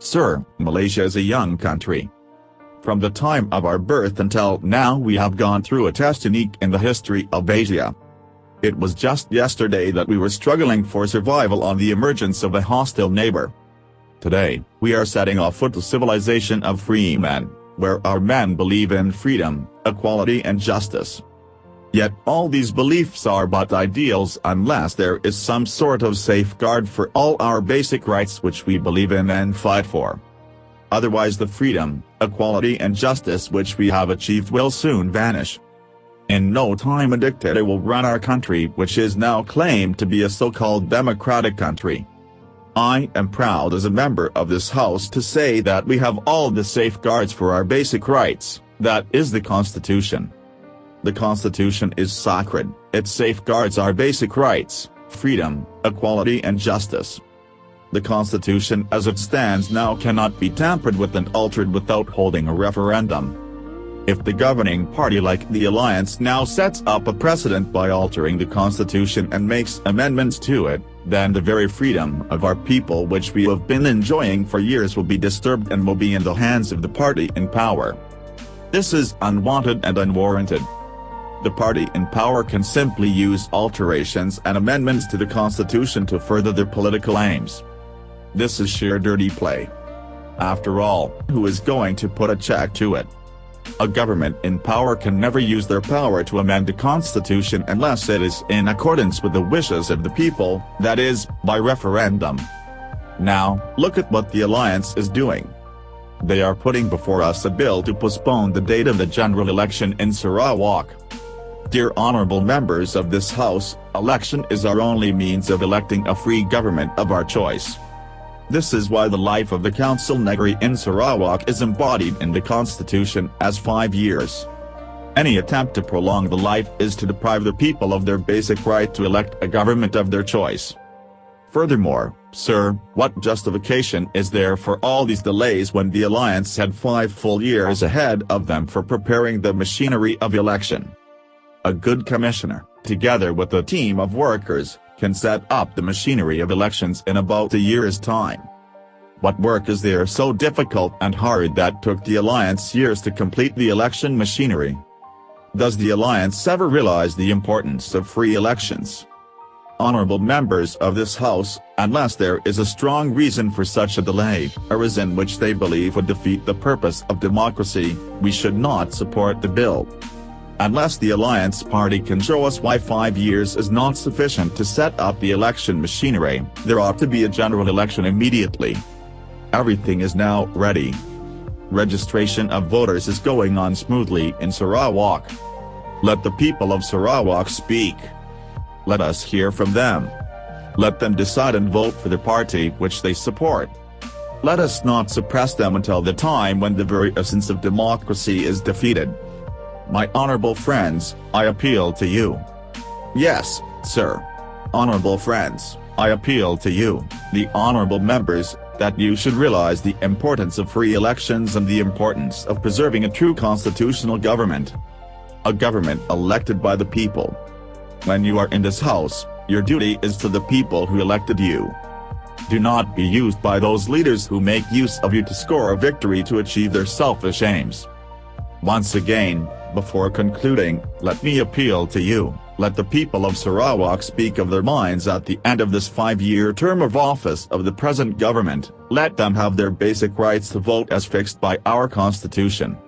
Sir, Malaysia is a young country. From the time of our birth until now we have gone through a test unique in the history of Asia. It was just yesterday that we were struggling for survival on the emergence of a hostile neighbor. Today, we are setting off foot to civilization of free men, where our men believe in freedom, equality and justice. Yet all these beliefs are but ideals unless there is some sort of safeguard for all our basic rights which we believe in and fight for. Otherwise the freedom, equality and justice which we have achieved will soon vanish. In no time a dictator will run our country, which is now claimed to be a so-called democratic country. I am proud as a member of this house to say that we have all the safeguards for our basic rights, that is the Constitution. The Constitution is sacred, it safeguards our basic rights, freedom, equality and justice. The Constitution as it stands now cannot be tampered with and altered without holding a referendum. If the governing party like the Alliance now sets up a precedent by altering the Constitution and makes amendments to it, then the very freedom of our people which we have been enjoying for years will be disturbed and will be in the hands of the party in power. This is unwanted and unwarranted. The party in power can simply use alterations and amendments to the Constitution to further their political aims. This is sheer dirty play. After all, who is going to put a check to it? A government in power can never use their power to amend the Constitution unless it is in accordance with the wishes of the people, that is, by referendum. Now, look at what the Alliance is doing. They are putting before us a bill to postpone the date of the general election in Sarawak. Dear honorable members of this House, election is our only means of electing a free government of our choice. This is why the life of the Council Negeri in Sarawak is embodied in the Constitution as 5 years. Any attempt to prolong the life is to deprive the people of their basic right to elect a government of their choice. Furthermore, sir, what justification is there for all these delays when the Alliance had 5 full years ahead of them for preparing the machinery of election? A good commissioner, together with a team of workers, can set up the machinery of elections in about a year's time. What work is there so difficult and hard that took the Alliance years to complete the election machinery? Does the Alliance ever realize the importance of free elections? Honorable members of this House, unless there is a strong reason for such a delay, a reason which they believe would defeat the purpose of democracy, we should not support the bill. Unless the Alliance Party can show us why 5 years is not sufficient to set up the election machinery, there ought to be a general election immediately. Everything is now ready. Registration of voters is going on smoothly in Sarawak. Let the people of Sarawak speak. Let us hear from them. Let them decide and vote for the party which they support. Let us not suppress them until the time when the very essence of democracy is defeated. My honorable friends, I appeal to you. Yes, sir. Honorable friends, I appeal to you, the honorable members, that you should realize the importance of free elections and the importance of preserving a true constitutional government. A government elected by the people. When you are in this House, your duty is to the people who elected you. Do not be used by those leaders who make use of you to score a victory to achieve their selfish aims. Once again, before concluding, let me appeal to you, let the people of Sarawak speak of their minds at the end of this 5-year term of office of the present government, let them have their basic rights to vote as fixed by our Constitution.